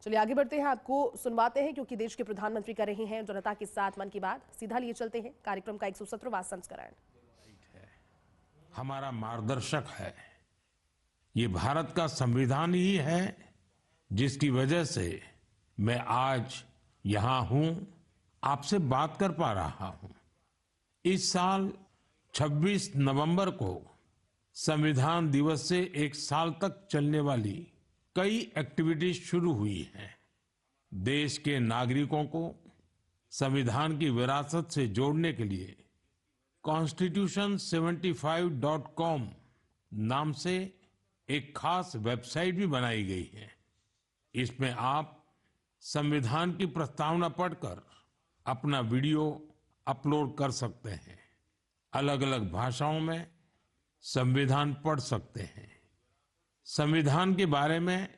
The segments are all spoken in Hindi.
चलिए आगे बढ़ते हैं, आपको सुनवाते हैं क्योंकि देश के प्रधानमंत्री कर रहे हैं जनता के साथ मन की बात। सीधा लिए चलते हैं कार्यक्रम का 117वां संस्करण। हमारा मार्गदर्शक है। ये भारत का संविधान ही है जिसकी वजह से मैं आज यहां हूं, आपसे बात कर पा रहा हूं। इस साल 26 नवंबर को संविधान दिवस से एक साल तक चलने वाली कई एक्टिविटीज शुरू हुई हैं। देश के नागरिकों को संविधान की विरासत से जोड़ने के लिए constitution75.com नाम से एक खास वेबसाइट भी बनाई गई है। इसमें आप संविधान की प्रस्तावना पढ़कर अपना वीडियो अपलोड कर सकते हैं। अलग अलग भाषाओं में संविधान पढ़ सकते हैं। संविधान के बारे में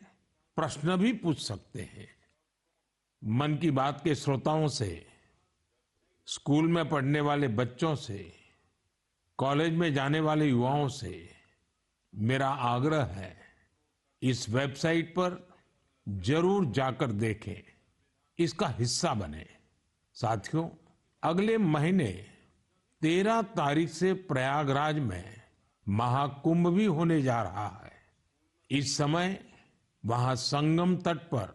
प्रश्न भी पूछ सकते हैं। मन की बात के श्रोताओं से, स्कूल में पढ़ने वाले बच्चों से, कॉलेज में जाने वाले युवाओं से मेरा आग्रह है, इस वेबसाइट पर जरूर जाकर देखें, इसका हिस्सा बने। साथियों, अगले महीने 13 तारीख से प्रयागराज में महाकुंभ भी होने जा रहा है। इस समय वहां संगम तट पर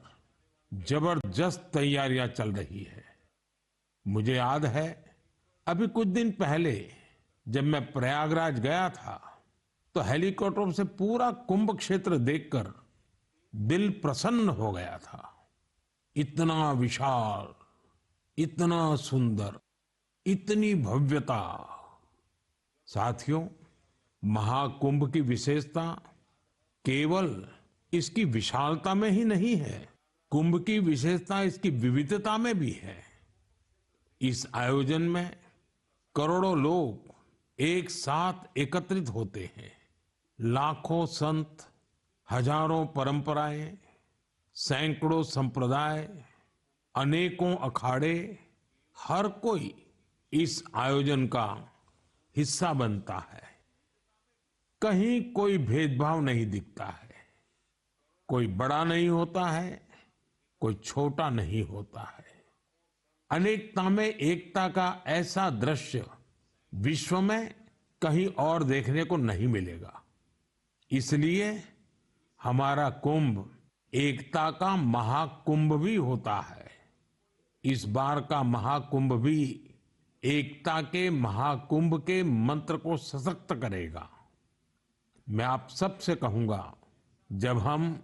जबरदस्त तैयारियां चल रही है। मुझे याद है, अभी कुछ दिन पहले जब मैं प्रयागराज गया था तो हेलीकॉप्टर से पूरा कुंभ क्षेत्र देखकर दिल प्रसन्न हो गया था। इतना विशाल, इतना सुंदर, इतनी भव्यता। साथियों, महाकुंभ की विशेषता केवल इसकी विशालता में ही नहीं है, कुंभ की विशेषता इसकी विविधता में भी है। इस आयोजन में करोड़ों लोग एक साथ एकत्रित होते हैं। लाखों संत, हजारों परंपराएं, सैकड़ों संप्रदाय, अनेकों अखाड़े, हर कोई इस आयोजन का हिस्सा बनता है। कहीं कोई भेदभाव नहीं दिखता है। कोई बड़ा नहीं होता है, कोई छोटा नहीं होता है। अनेकता में एकता का ऐसा दृश्य विश्व में कहीं और देखने को नहीं मिलेगा। इसलिए हमारा कुंभ एकता का महाकुंभ भी होता है। इस बार का महाकुंभ भी एकता के महाकुंभ के मंत्र को सशक्त करेगा। मैं आप सबसे कहूंगा, जब हम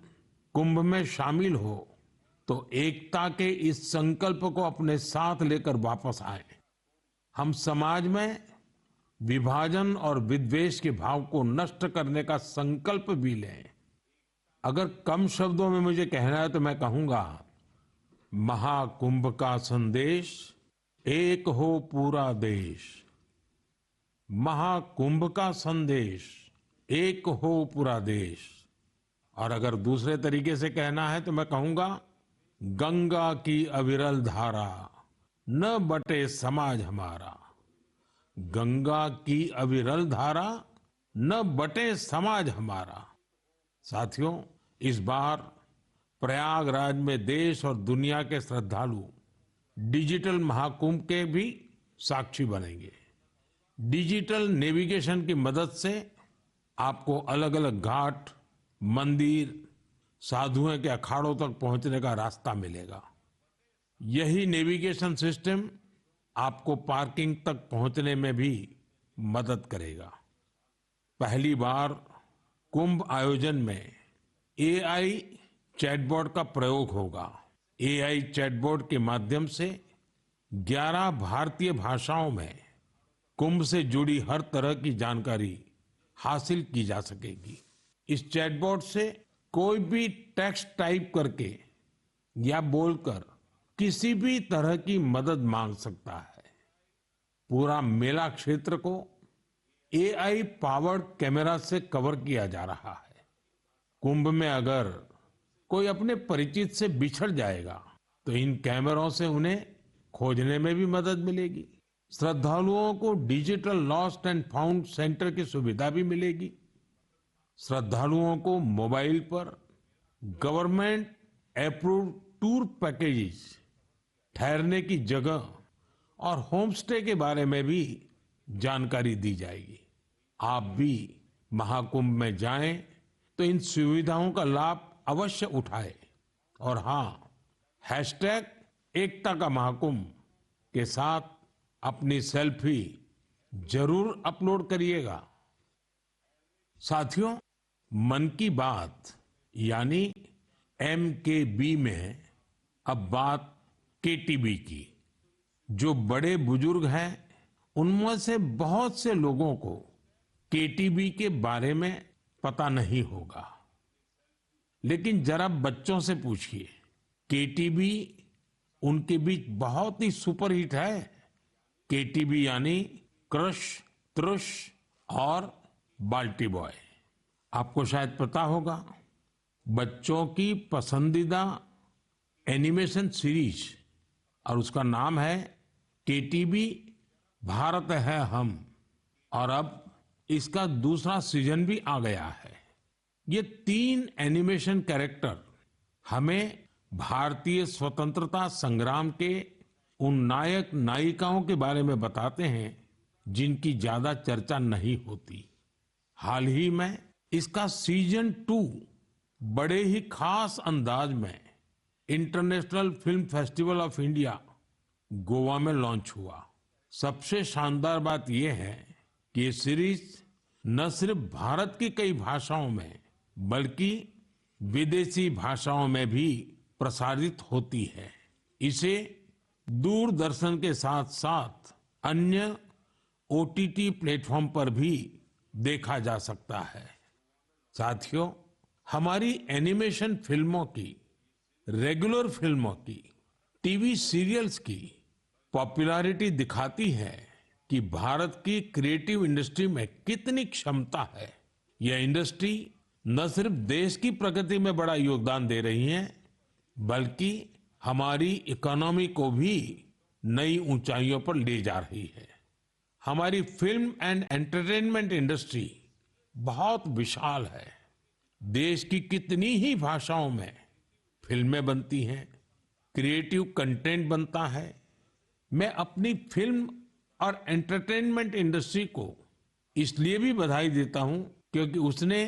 कुंभ में शामिल हो तो एकता के इस संकल्प को अपने साथ लेकर वापस आए। हम समाज में विभाजन और विद्वेष के भाव को नष्ट करने का संकल्प भी लें। अगर कम शब्दों में मुझे कहना है तो मैं कहूंगा, महाकुंभ का संदेश, एक हो पूरा देश। महाकुंभ का संदेश, एक हो पूरा देश। और अगर दूसरे तरीके से कहना है तो मैं कहूंगा, गंगा की अविरल धारा, न बटे समाज हमारा। गंगा की अविरल धारा, न बटे समाज हमारा। साथियों, इस बार प्रयागराज में देश और दुनिया के श्रद्धालु डिजिटल महाकुंभ के भी साक्षी बनेंगे। डिजिटल नेविगेशन की मदद से आपको अलग अलग घाट, मंदिर, साधुओं के अखाड़ों तक पहुंचने का रास्ता मिलेगा। यही नेविगेशन सिस्टम आपको पार्किंग तक पहुंचने में भी मदद करेगा। पहली बार कुंभ आयोजन में एआई चैटबॉट का प्रयोग होगा। एआई चैटबॉट के माध्यम से 11 भारतीय भाषाओं में कुंभ से जुड़ी हर तरह की जानकारी हासिल की जा सकेगी। इस चैटबॉट से कोई भी टेक्स्ट टाइप करके या बोलकर किसी भी तरह की मदद मांग सकता है। पूरा मेला क्षेत्र को एआई पावर्ड कैमरा से कवर किया जा रहा है। कुंभ में अगर कोई अपने परिचित से बिछड़ जाएगा तो इन कैमरों से उन्हें खोजने में भी मदद मिलेगी। श्रद्धालुओं को digital lost and found centre की सुविधा भी मिलेगी। श्रद्धालुओं को मोबाइल पर गवर्नमेंट अप्रूव्ड टूर पैकेजेस, ठहरने की जगह और होम स्टे के बारे में भी जानकारी दी जाएगी। आप भी महाकुंभ में जाएं तो इन सुविधाओं का लाभ अवश्य उठाएं। और हाँ, हैशटैग एकता का महाकुंभ के साथ अपनी सेल्फी जरूर अपलोड करिएगा। साथियों, मन की बात यानी MKB में अब बात KTB की। जो बड़े बुजुर्ग हैं, उनमें से बहुत से लोगों को KTB के बारे में पता नहीं होगा, लेकिन जरा बच्चों से पूछिए। KTB उनके बीच बहुत ही सुपरहिट है। KTB यानी क्रश, त्रुश और बाल्टी बॉय। आपको शायद पता होगा, बच्चों की पसंदीदा एनिमेशन सीरीज, और उसका नाम है KTB भारत है हम। और अब इसका दूसरा सीजन भी आ गया है। ये 3 एनिमेशन कैरेक्टर हमें भारतीय स्वतंत्रता संग्राम के उन नायक नायिकाओं के बारे में बताते हैं जिनकी ज्यादा चर्चा नहीं होती। हाल ही में इसका सीजन 2 बड़े ही खास अंदाज में international film festival of India Goa में लॉन्च हुआ। सबसे शानदार बात यह है कि ये सीरीज न सिर्फ भारत की कई भाषाओं में बल्कि विदेशी भाषाओं में भी प्रसारित होती है। इसे दूरदर्शन के साथ साथ अन्य OTT प्लेटफॉर्म पर भी देखा जा सकता है। साथियों, हमारी एनिमेशन फिल्मों की, रेगुलर फिल्मों की, टीवी सीरियल्स की पॉपुलैरिटी दिखाती है कि भारत की क्रिएटिव इंडस्ट्री में कितनी क्षमता है। यह इंडस्ट्री न सिर्फ देश की प्रगति में बड़ा योगदान दे रही है, बल्कि हमारी इकोनॉमी को भी नई ऊंचाइयों पर ले जा रही है। हमारी फिल्म एंड एंटरटेनमेंट इंडस्ट्री बहुत विशाल है। देश की कितनी ही भाषाओं में फिल्में बनती हैं, क्रिएटिव कंटेंट बनता है। मैं अपनी फिल्म और एंटरटेनमेंट इंडस्ट्री को इसलिए भी बधाई देता हूं क्योंकि उसने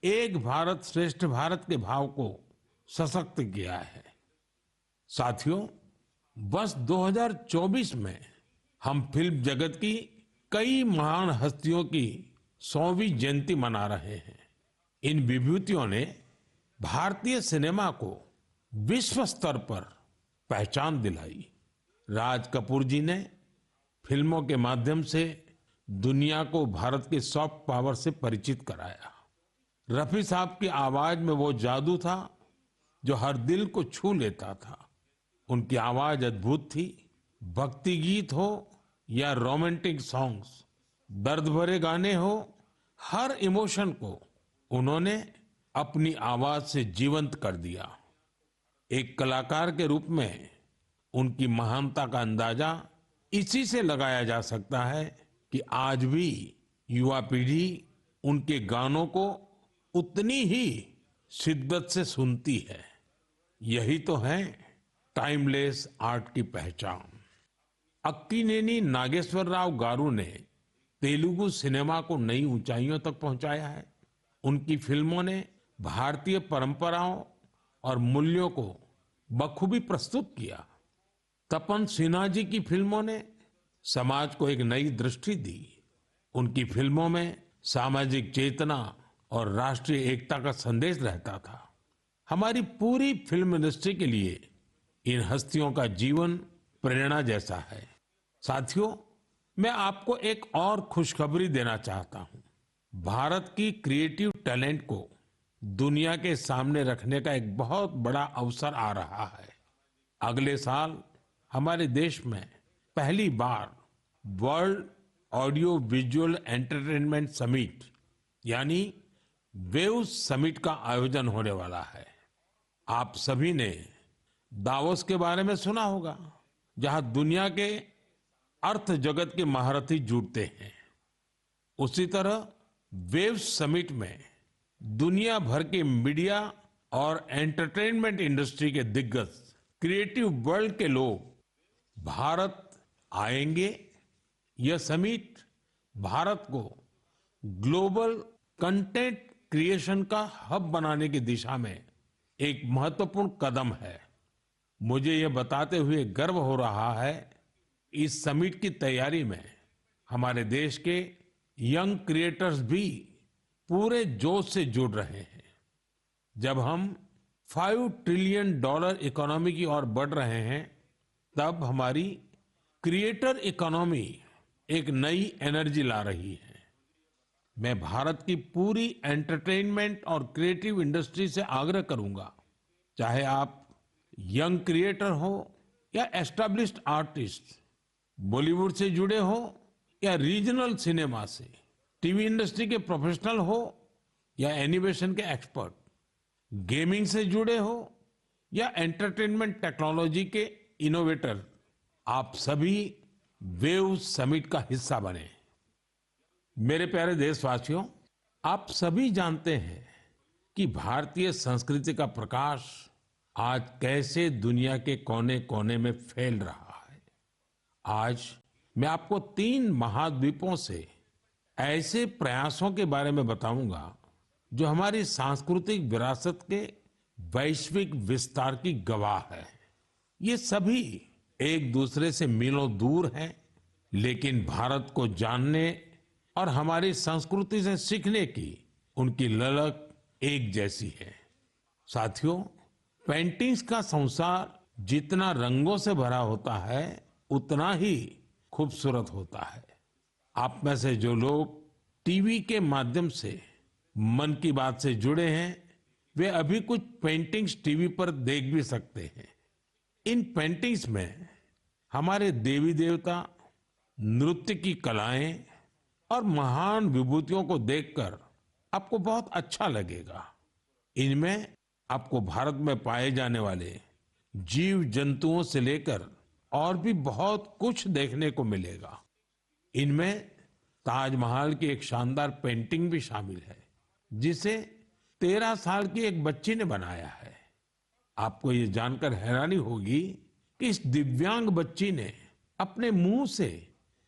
एक भारत श्रेष्ठ भारत के भाव को सशक्त किया है। साथियों, वर्ष 2024 में हम फिल्म जगत की कई महान हस्तियों की 100वीं जयंती मना रहे हैं। इन विभूतियों ने भारतीय सिनेमा को विश्व स्तर पर पहचान दिलाई। राज कपूर जी ने फिल्मों के माध्यम से दुनिया को भारत के सॉफ्ट पावर से परिचित कराया। रफी साहब की आवाज में वो जादू था जो हर दिल को छू लेता था। उनकी आवाज अद्भुत थी। भक्ति गीत हो या रोमांटिक सॉन्ग्स, दर्द भरे गाने हो, हर इमोशन को उन्होंने अपनी आवाज से जीवंत कर दिया। एक कलाकार के रूप में उनकी महानता का अंदाजा इसी से लगाया जा सकता है कि आज भी युवा पीढ़ी उनके गानों को उतनी ही शिद्दत से सुनती है। यही तो है टाइमलेस आर्ट की पहचान। अक्कीनेनी नागेश्वर राव गारू ने तेलुगु सिनेमा को नई ऊंचाइयों तक पहुंचाया है। उनकी फिल्मों ने भारतीय परंपराओं और मूल्यों को बखूबी प्रस्तुत किया। तपन सिन्हा जी की फिल्मों ने समाज को एक नई दृष्टि दी। उनकी फिल्मों में सामाजिक चेतना और राष्ट्रीय एकता का संदेश रहता था। हमारी पूरी फिल्म इंडस्ट्री के लिए इन हस्तियों का जीवन प्रेरणा जैसा है। साथियों, मैं आपको एक और खुशखबरी देना चाहता हूं। भारत की क्रिएटिव टैलेंट को दुनिया के सामने रखने का एक बहुत बड़ा अवसर आ रहा है। अगले साल हमारे देश में पहली बार world audio visual entertainment summit यानी वेव्स समिट का आयोजन होने वाला है। आप सभी ने दावोस के बारे में सुना होगा, जहां दुनिया के अर्थ जगत के महारथी जुटते हैं। उसी तरह वेव्स समिट में दुनिया भर के मीडिया और एंटरटेनमेंट इंडस्ट्री के दिग्गज क्रिएटिव वर्ल्ड के लोग भारत आएंगे। यह समिट भारत को ग्लोबल कंटेंट क्रिएशन का हब बनाने की दिशा में एक महत्वपूर्ण कदम है। मुझे यह बताते हुए गर्व हो रहा है, इस समिट की तैयारी में हमारे देश के यंग क्रिएटर्स भी पूरे जोश से जुड़ रहे हैं। जब हम $5 ट्रिलियन इकोनॉमी की ओर बढ़ रहे हैं, तब हमारी क्रिएटर इकोनॉमी एक नई एनर्जी ला रही है। मैं भारत की पूरी एंटरटेनमेंट और क्रिएटिव इंडस्ट्री से आग्रह करूंगा, चाहे आप यंग क्रिएटर हो या एस्टैब्लिश्ड आर्टिस्ट, बॉलीवुड से जुड़े हो या रीजनल सिनेमा से, टीवी इंडस्ट्री के प्रोफेशनल हो या एनिमेशन के एक्सपर्ट, गेमिंग से जुड़े हो या एंटरटेनमेंट टेक्नोलॉजी के इनोवेटर, आप सभी वेव समिट का हिस्सा बने। मेरे प्यारे देशवासियों, आप सभी जानते हैं कि भारतीय संस्कृति का प्रकाश आज कैसे दुनिया के कोने कोने में फैल रहा है। आज मैं आपको 3 महाद्वीपों से ऐसे प्रयासों के बारे में बताऊंगा जो हमारी सांस्कृतिक विरासत के वैश्विक विस्तार की गवाह है। ये सभी एक दूसरे से मीलों दूर हैं, लेकिन भारत को जानने और हमारी संस्कृति से सीखने की उनकी ललक एक जैसी है। साथियों, पेंटिंग्स का संसार जितना रंगों से भरा होता है, उतना ही खूबसूरत होता है। आप में से जो लोग टीवी के माध्यम से मन की बात से जुड़े हैं, वे अभी कुछ पेंटिंग्स टीवी पर देख भी सकते हैं। इन पेंटिंग्स में हमारे देवी देवता, नृत्य की कलाएं और महान विभूतियों को देखकर आपको बहुत अच्छा लगेगा। इनमें आपको भारत में पाए जाने वाले जीव जंतुओं से लेकर और भी बहुत कुछ देखने को मिलेगा। इनमें ताजमहल की एक शानदार पेंटिंग भी शामिल है, जिसे 13 साल की एक बच्ची ने बनाया है। आपको ये जानकर हैरानी होगी कि इस दिव्यांग बच्ची ने अपने मुंह से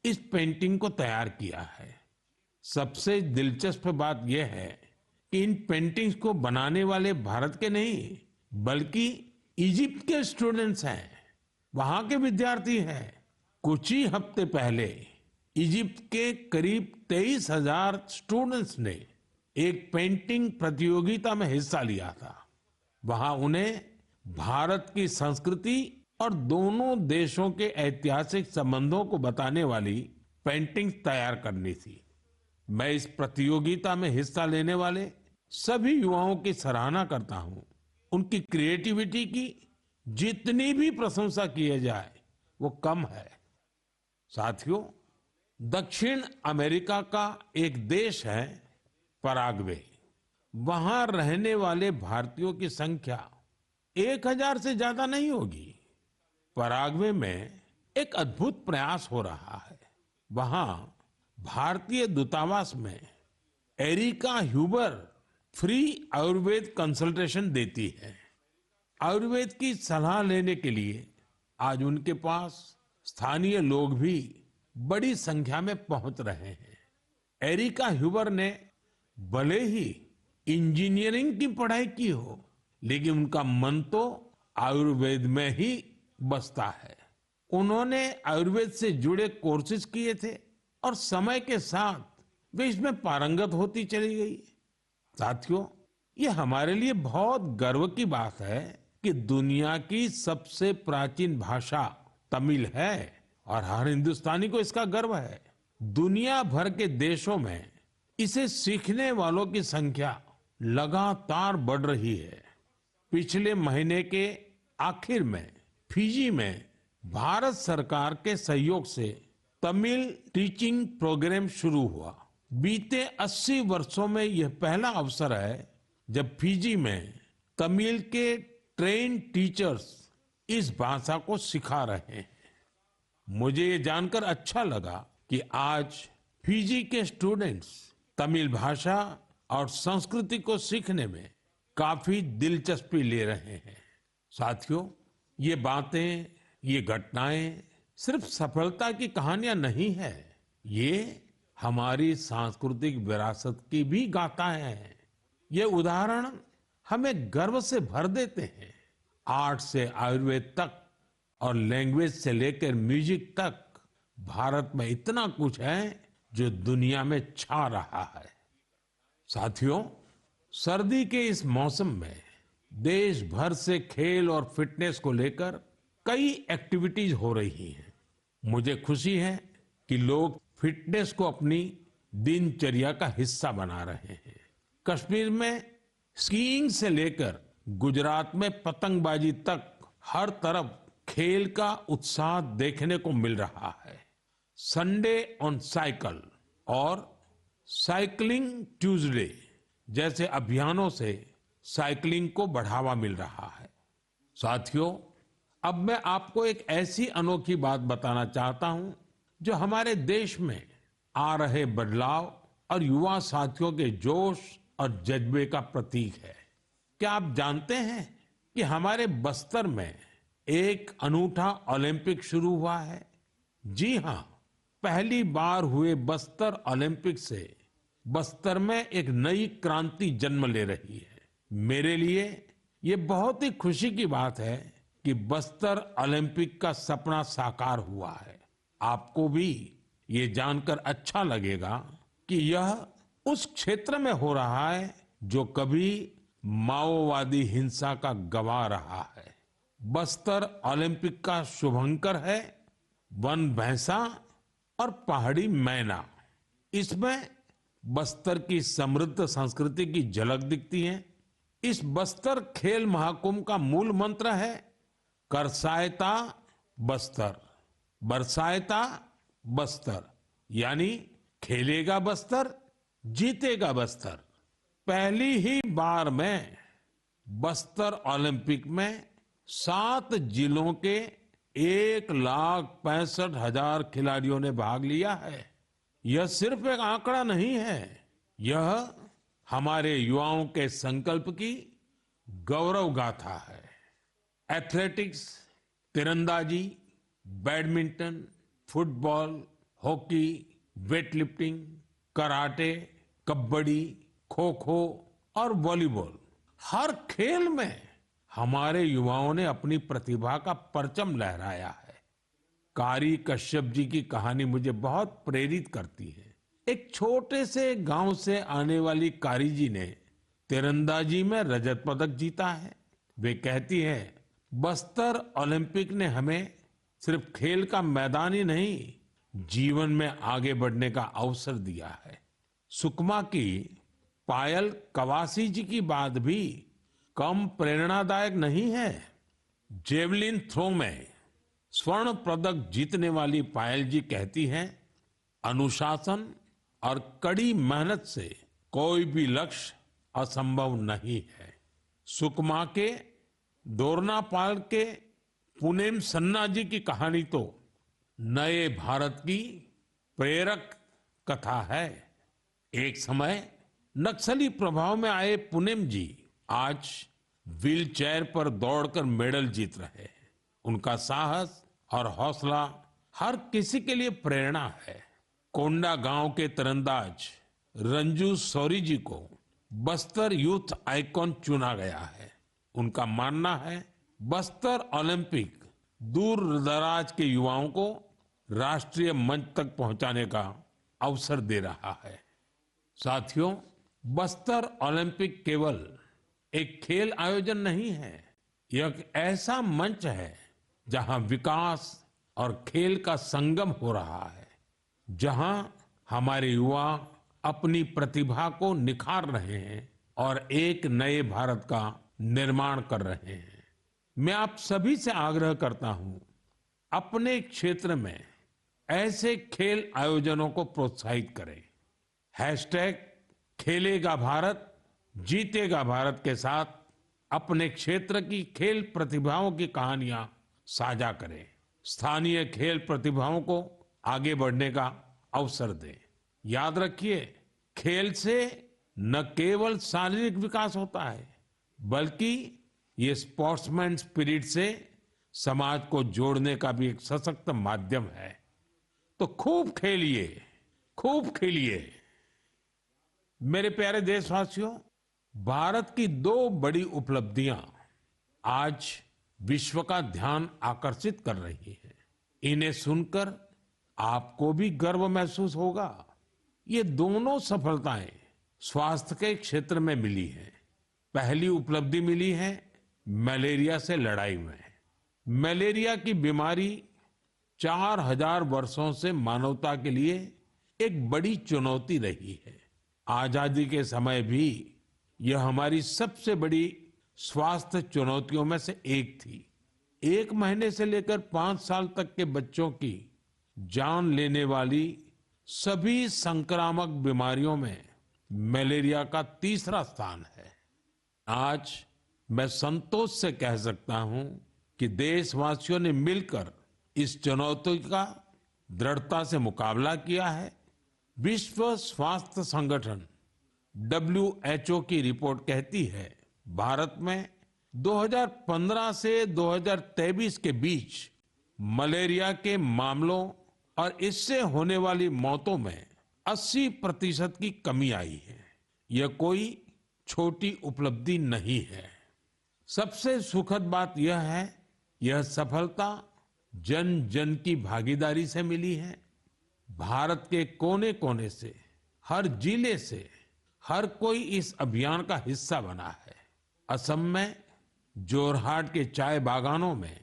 इस पेंटिंग को तैयार किया है। सबसे दिलचस्प बात यह है कि इन पेंटिंग्स को बनाने वाले भारत के नहीं, बल्कि इजिप्ट के स्टूडेंट्स हैं, वहां के विद्यार्थी हैं। कुछ ही हफ्ते पहले इजिप्ट के करीब 23,000 स्टूडेंट्स ने एक पेंटिंग प्रतियोगिता में हिस्सा लिया था। वहां उन्हें भारत की संस्कृति और दोनों देशों के ऐतिहासिक संबंधों को बताने वाली पेंटिंग तैयार करनी थी। मैं इस प्रतियोगिता में हिस्सा लेने वाले सभी युवाओं की सराहना करता हूं। उनकी क्रिएटिविटी की जितनी भी प्रशंसा की जाए वो कम है। साथियों, दक्षिण अमेरिका का एक देश है पराग्वे। वहां रहने वाले भारतीयों की संख्या 1,000 से ज्यादा नहीं होगी। पराग्वे में एक अद्भुत प्रयास हो रहा है। वहां भारतीय दूतावास में Erica Huber free Ayurveda consultation देती है। आयुर्वेद की सलाह लेने के लिए आज उनके पास स्थानीय लोग भी बड़ी संख्या में पहुंच रहे हैं। एरिका ह्यूबर ने भले ही इंजीनियरिंग की पढ़ाई की हो, लेकिन उनका मन तो आयुर्वेद में ही बसता है। उन्होंने आयुर्वेद से जुड़े कोर्सेज किए थे और समय के साथ वे इसमें पारंगत होती चली गई। साथियों, ये हमारे लिए बहुत गर्व की बात है कि दुनिया की सबसे प्राचीन भाषा तमिल है और हर हिंदुस्तानी को इसका गर्व है। दुनिया भर के देशों में इसे सीखने वालों की संख्या लगातार बढ़ रही है। पिछले महीने के आखिर में फिजी में भारत सरकार के सहयोग से तमिल टीचिंग प्रोग्राम शुरू हुआ। बीते 80 वर्षों में यह पहला अवसर है जब फिजी में तमिल के ट्रेन टीचर्स इस भाषा को सिखा रहे हैं। मुझे ये जानकर अच्छा लगा कि आज फिजी के स्टूडेंट्स तमिल भाषा और संस्कृति को सीखने में काफी दिलचस्पी ले रहे हैं। साथियों, ये बातें, ये घटनाएं सिर्फ सफलता की कहानियां नहीं है, ये हमारी सांस्कृतिक विरासत की भी गाथाएं हैं। ये उदाहरण हमें गर्व से भर देते हैं। आर्ट से आयुर्वेद तक और लैंग्वेज से लेकर म्यूजिक तक भारत में इतना कुछ है जो दुनिया में छा रहा है। साथियों, सर्दी के इस मौसम में देश भर से खेल और फिटनेस को लेकर कई एक्टिविटीज हो रही हैं। मुझे खुशी है कि लोग फिटनेस को अपनी दिनचर्या का हिस्सा बना रहे हैं। कश्मीर में स्कीइंग से लेकर गुजरात में पतंगबाजी तक हर तरफ खेल का उत्साह देखने को मिल रहा है। संडे ऑन साइकिल और साइकिलिंग ट्यूसडे जैसे अभियानों से साइकिलिंग को बढ़ावा मिल रहा है। साथियों, अब मैं आपको एक ऐसी अनोखी बात बताना चाहता हूं जो हमारे देश में आ रहे बदलाव और युवा साथियों के जोश और जज्बे का प्रतीक है। क्या आप जानते हैं कि हमारे बस्तर में एक अनूठा ओलंपिक शुरू हुआ है? जी हां, पहली बार हुए बस्तर ओलंपिक से बस्तर में एक नई क्रांति जन्म ले रही है। मेरे लिए ये बहुत ही खुशी की बात है कि बस्तर ओलंपिक का सपना साकार हुआ है। आपको भी ये जानकर अच्छा लगेगा कि यह उस क्षेत्र में हो रहा है जो कभी माओवादी हिंसा का गवाह रहा है। बस्तर ओलंपिक का शुभंकर है वन भैंसा और पहाड़ी मैना। इसमें बस्तर की समृद्ध संस्कृति की झलक दिखती है। इस बस्तर खेल महाकुंभ का मूल मंत्र है करसायता बस्तर, बरसायता बस्तर, यानी खेलेगा बस्तर, जीतेगा बस्तर। पहली ही बार में बस्तर ओलंपिक में 7 जिलों के 1,65,000 खिलाड़ियों ने भाग लिया है। यह सिर्फ एक आंकड़ा नहीं है, यह हमारे युवाओं के संकल्प की गौरव गाथा है। एथलेटिक्स, तीरंदाजी, badminton, football, hockey, weightlifting, karate, kabaddi, kho kho और वॉलीबॉल, हर खेल में हमारे युवाओं ने अपनी प्रतिभा का परचम लहराया है। कारी कश्यप जी की कहानी मुझे बहुत प्रेरित करती है। एक छोटे से गांव से आने वाली कारी जी ने तीरंदाजी में रजत पदक जीता है। वे कहती है, बस्तर ओलंपिक ने हमें सिर्फ खेल का मैदान ही नहीं, जीवन में आगे बढ़ने का अवसर दिया है। सुकमा की पायल कवासी जी की बात भी कम प्रेरणादायक नहीं है। जेवलिन थ्रो में स्वर्ण पदक जीतने वाली पायल जी कहती हैं, अनुशासन और कड़ी मेहनत से कोई भी लक्ष्य असंभव नहीं है। सुकमा के दोरनापाल के पुनेम सन्ना जी की कहानी तो नए भारत की प्रेरक कथा है। एक समय नक्सली प्रभाव में आए पुनेम जी आज व्हीलचेयर पर दौड़कर मेडल जीत रहे हैं। उनका साहस और हौसला हर किसी के लिए प्रेरणा है। कोंडा गांव के तीरंदाज रंजू सौरी जी को बस्तर यूथ आइकॉन चुना गया है। उनका मानना है, बस्तर ओलंपिक दूर दराज के युवाओं को राष्ट्रीय मंच तक पहुंचाने का अवसर दे रहा है। साथियों, बस्तर ओलंपिक केवल एक खेल आयोजन नहीं है, यह एक ऐसा मंच है जहां विकास और खेल का संगम हो रहा है, जहां हमारे युवा अपनी प्रतिभा को निखार रहे हैं और एक नए भारत का निर्माण कर रहे हैं। मैं आप सभी से आग्रह करता हूं, अपने क्षेत्र में ऐसे खेल आयोजनों को प्रोत्साहित करें। हैशटैग खेलेगा भारत, जीतेगा भारत के साथ अपने क्षेत्र की खेल प्रतिभाओं की कहानियां साझा करें। स्थानीय खेल प्रतिभाओं को आगे बढ़ने का अवसर दें। याद रखिए, खेल से न केवल शारीरिक विकास होता है, बल्कि ये स्पोर्ट्समैन स्पिरिट से समाज को जोड़ने का भी एक सशक्त माध्यम है। तो खूब खेलिए, खूब खेलिए। मेरे प्यारे देशवासियों, भारत की दो बड़ी उपलब्धियां आज विश्व का ध्यान आकर्षित कर रही है। इन्हें सुनकर आपको भी गर्व महसूस होगा। ये दोनों सफलताएं स्वास्थ्य के क्षेत्र में मिली है। पहली उपलब्धि मिली है मलेरिया से लड़ाई में। मलेरिया की बीमारी 4000 वर्षों से मानवता के लिए एक बड़ी चुनौती रही है। आजादी के समय भी यह हमारी सबसे बड़ी स्वास्थ्य चुनौतियों में से एक थी। 1 महीने से लेकर 5 साल तक के बच्चों की जान लेने वाली सभी संक्रामक बीमारियों में मलेरिया का तीसरा स्थान है। आज मैं संतोष से कह सकता हूं कि देशवासियों ने मिलकर इस चुनौती का दृढ़ता से मुकाबला किया है। विश्व स्वास्थ्य संगठन WHO की रिपोर्ट कहती है भारत में 2015 से 2023 के बीच मलेरिया के मामलों और इससे होने वाली मौतों में 80% की कमी आई है। यह कोई छोटी उपलब्धि नहीं है। सबसे सुखद बात यह है, यह सफलता जन जन की भागीदारी से मिली है। भारत के कोने कोने से, हर जिले से हर कोई इस अभियान का हिस्सा बना है। असम में जोरहाट के चाय बागानों में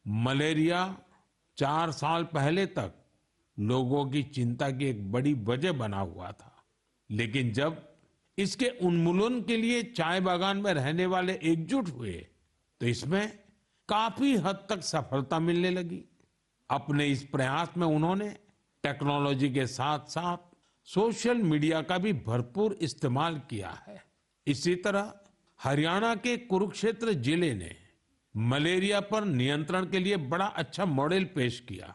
मलेरिया 4 साल पहले तक लोगों की चिंता की एक बड़ी वजह बना हुआ था, लेकिन जब इसके उन्मूलन के लिए चाय बागान में रहने वाले एकजुट हुए तो इसमें काफी हद तक सफलता मिलने लगी। अपने इस प्रयास में उन्होंने टेक्नोलॉजी के साथ साथ सोशल मीडिया का भी भरपूर इस्तेमाल किया है। इसी तरह हरियाणा के कुरुक्षेत्र जिले ने मलेरिया पर नियंत्रण के लिए बड़ा अच्छा मॉडल पेश किया।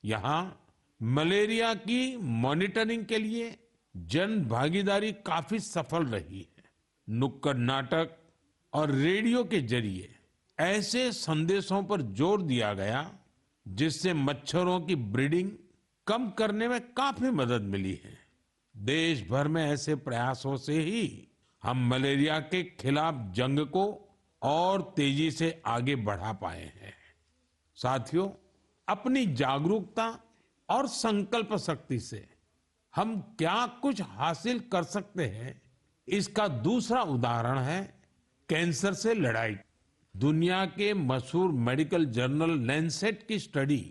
यहाँ मलेरिया की मॉनिटरिंग के लिए जन भागीदारी काफी सफल रही है। नुक्कड़ नाटक और रेडियो के जरिए ऐसे संदेशों पर जोर दिया गया जिससे मच्छरों की ब्रीडिंग कम करने में काफी मदद मिली है। देश भर में ऐसे प्रयासों से ही हम मलेरिया के खिलाफ जंग को और तेजी से आगे बढ़ा पाए हैं। साथियों, अपनी जागरूकता और संकल्प शक्ति से हम क्या कुछ हासिल कर सकते हैं, इसका दूसरा उदाहरण है कैंसर से लड़ाई। दुनिया के मशहूर मेडिकल जर्नल लैंसेट की स्टडी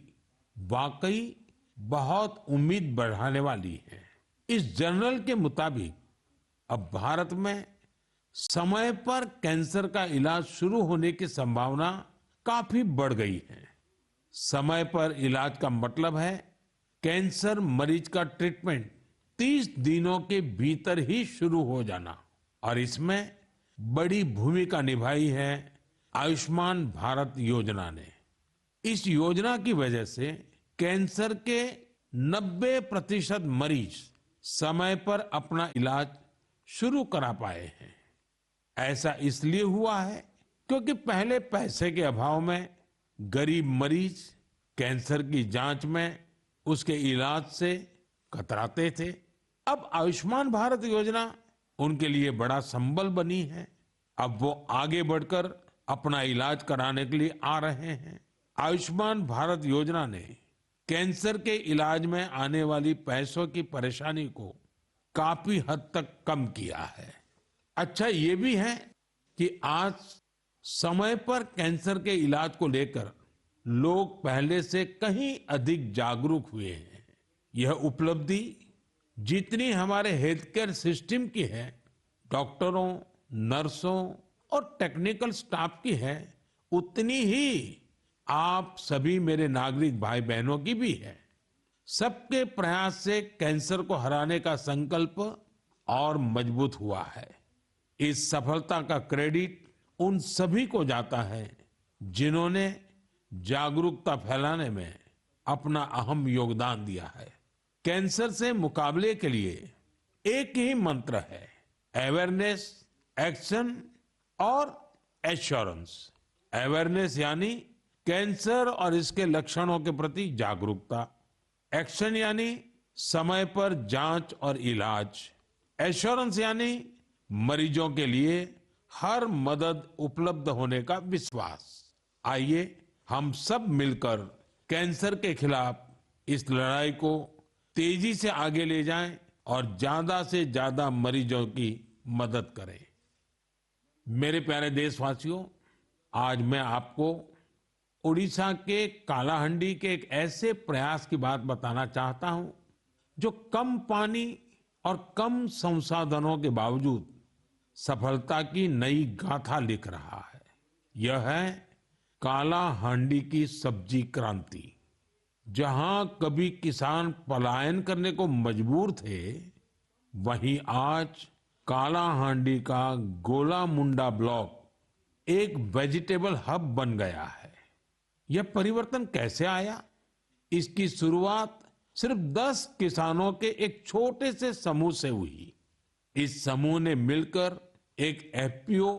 वाकई बहुत उम्मीद बढ़ाने वाली है। इस जर्नल के मुताबिक अब भारत में समय पर कैंसर का इलाज शुरू होने की संभावना काफी बढ़ गई है। समय पर इलाज का मतलब है कैंसर मरीज का ट्रीटमेंट 30 दिनों के भीतर ही शुरू हो जाना। और इसमें बड़ी भूमिका निभाई है आयुष्मान भारत योजना ने। इस योजना की वजह से कैंसर के 90% मरीज समय पर अपना इलाज शुरू करा पाए हैं। ऐसा इसलिए हुआ है क्योंकि पहले पैसे के अभाव में गरीब मरीज कैंसर की जांच में, उसके इलाज से कतराते थे। अब आयुष्मान भारत योजना उनके लिए बड़ा संबल बनी है। अब वो आगे बढ़कर अपना इलाज कराने के लिए आ रहे हैं। आयुष्मान भारत योजना ने कैंसर के इलाज में आने वाली पैसों की परेशानी को काफी हद तक कम किया है। अच्छा ये भी है कि आज समय पर कैंसर के इलाज को लेकर लोग पहले से कहीं अधिक जागरूक हुए हैं। यह उपलब्धि जितनी हमारे हेल्थ केयर सिस्टम की है, डॉक्टरों, नर्सों और टेक्निकल स्टाफ की है, उतनी ही आप सभी मेरे नागरिक भाई बहनों की भी है। सबके प्रयास से कैंसर को हराने का संकल्प और मजबूत हुआ है। इस सफलता का क्रेडिट उन सभी को जाता है जिन्होंने जागरूकता फैलाने में अपना अहम योगदान दिया है। कैंसर से मुकाबले के लिए एक ही मंत्र है, अवेयरनेस, एक्शन और एश्योरेंस, अवेयरनेस यानी कैंसर और इसके लक्षणों के प्रति जागरूकता, एक्शन यानी समय पर जांच और इलाज, एश्योरेंस यानी मरीजों के लिए हर मदद उपलब्ध होने का विश्वास। आइए हम सब मिलकर कैंसर के खिलाफ इस लड़ाई को तेजी से आगे ले जाएं और ज्यादा से ज्यादा मरीजों की मदद करें। मेरे प्यारे देशवासियों, आज मैं आपको उड़ीसा के कालाहांडी के एक ऐसे प्रयास की बात बताना चाहता हूं जो कम पानी और कम संसाधनों के बावजूद सफलता की नई गाथा लिख रहा है। यह है कालाहांडी की सब्जी क्रांति। जहां कभी किसान पलायन करने को मजबूर थे, वहीं आज कालाहांडी का गोला मुंडा ब्लॉक एक वेजिटेबल हब बन गया है। यह परिवर्तन कैसे आया? इसकी शुरुआत सिर्फ 10 किसानों के एक छोटे से समूह से हुई। इस समूह ने मिलकर एक एफपीओ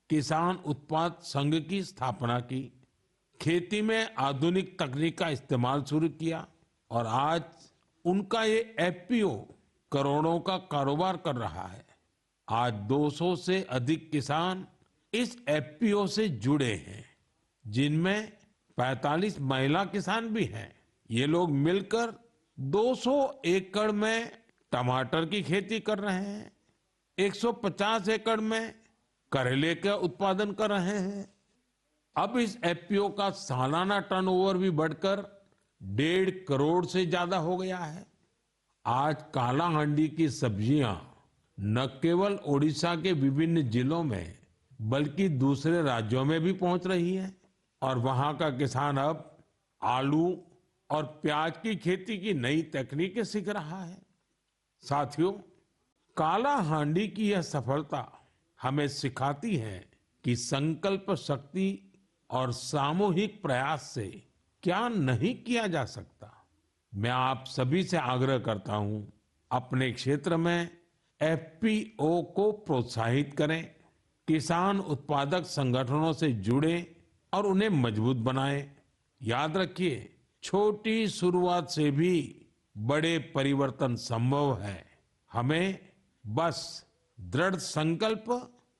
किसान उत्पाद संघ की स्थापना की, खेती में आधुनिक तकनीक का इस्तेमाल शुरू किया और आज उनका ये एफपीओ करोड़ों का कारोबार कर रहा है। आज 200 से अधिक किसान इस एफपीओ से जुड़े हैं, जिनमें 45 महिला किसान भी हैं। ये लोग मिलकर 200 एकड़ में टमाटर की खेती कर रहे हैं, 150 एकड़ में करेले का उत्पादन कर रहे हैं। अब इस एफपीओ का सालाना टर्नओवर भी बढ़कर 1.5 करोड़ से ज्यादा हो गया है। आज कालाहांडी की सब्जियां न केवल ओडिशा के विभिन्न जिलों में बल्कि दूसरे राज्यों में भी पहुंच रही है और वहां का किसान अब आलू और प्याज की खेती की नई तकनीकें सीख रहा है। साथियों, कालाहांडी की यह सफलता हमें सिखाती है कि संकल्प शक्ति और सामूहिक प्रयास से क्या नहीं किया जा सकता। मैं आप सभी से आग्रह करता हूं, अपने क्षेत्र में एफपीओ को प्रोत्साहित करें, किसान उत्पादक संगठनों से जुड़े और उन्हें मजबूत बनाएं। याद रखिए, छोटी शुरुआत से भी बड़े परिवर्तन संभव है। हमें बस दृढ़ संकल्प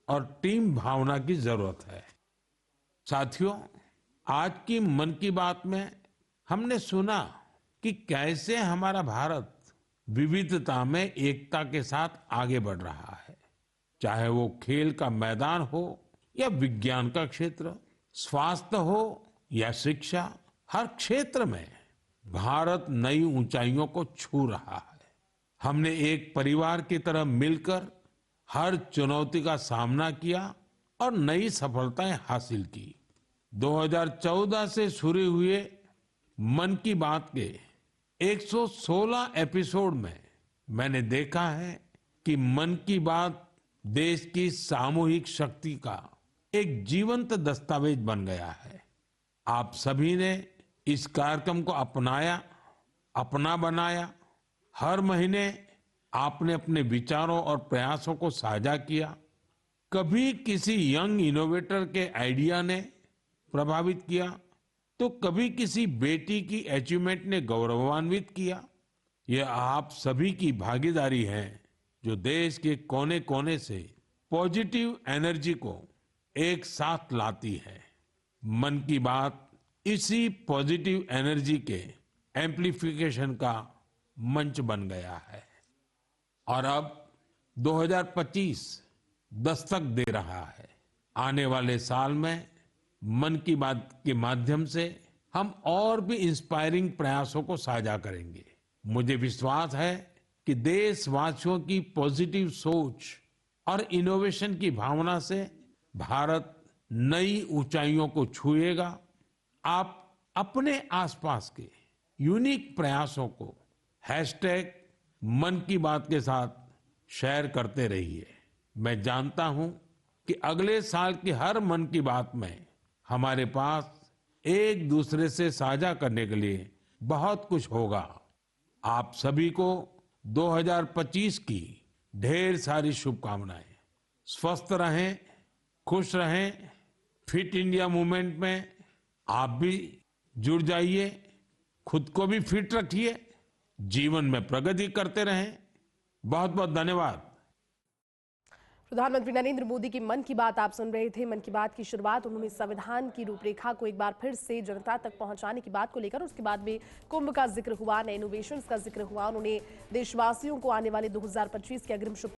और टीम भावना की जरूरत है। साथियों, आज की मन की बात में हमने सुना कि कैसे हमारा भारत विविधता में एकता के साथ आगे बढ़ रहा है। चाहे वो खेल का मैदान हो या विज्ञान का क्षेत्र, स्वास्थ्य हो या शिक्षा, हर क्षेत्र में भारत नई ऊंचाइयों को छू रहा है। हमने एक परिवार की तरह मिलकर हर चुनौती का सामना किया और नई सफलताएं हासिल की। 2014 से शुरू हुए मन की बात के 116 एपिसोड में मैंने देखा है कि मन की बात देश की सामूहिक शक्ति का एक जीवंत दस्तावेज बन गया है। आप सभी ने इस कार्यक्रम को अपनाया, अपना बनाया। हर महीने आपने अपने विचारों और प्रयासों को साझा किया। कभी किसी यंग इनोवेटर के आइडिया ने प्रभावित किया, तो कभी किसी बेटी की अचीवमेंट ने गौरवान्वित किया। यह आप सभी की भागीदारी है जो देश के कोने कोने से पॉजिटिव एनर्जी को एक साथ लाती है। मन की बात इसी पॉजिटिव एनर्जी के एम्प्लीफिकेशन का मंच बन गया है और अब 2025 दस्तक दे रहा है। आने वाले साल में मन की बात के माध्यम से हम और भी इंस्पायरिंग प्रयासों को साझा करेंगे। मुझे विश्वास है कि देशवासियों की पॉजिटिव सोच और इनोवेशन की भावना से भारत नई ऊंचाइयों को छुएगा। आप अपने आसपास के यूनिक प्रयासों को #मन की बात के साथ शेयर करते रहिए। मैं जानता हूं कि अगले साल की हर मन की बात में हमारे पास एक दूसरे से साझा करने के लिए बहुत कुछ होगा। आप सभी को 2025 की ढेर सारी शुभकामनाएं। स्वस्थ रहें, खुश रहें। फिट इंडिया मूवमेंट में आप भी जुड़ जाइए, खुद को भी फिट रखिए, जीवन में प्रगति करते रहें। बहुत बहुत धन्यवाद। प्रधानमंत्री नरेंद्र मोदी की मन की बात आप सुन रहे थे। मन की बात की शुरुआत उन्होंने संविधान की रूपरेखा को एक बार फिर से जनता तक पहुंचाने की बात को लेकर, उसके बाद में कुंभ का जिक्र हुआ, नए इनोवेशंस का जिक्र हुआ। उन्होंने देशवासियों को आने वाले 2025 के अग्रिम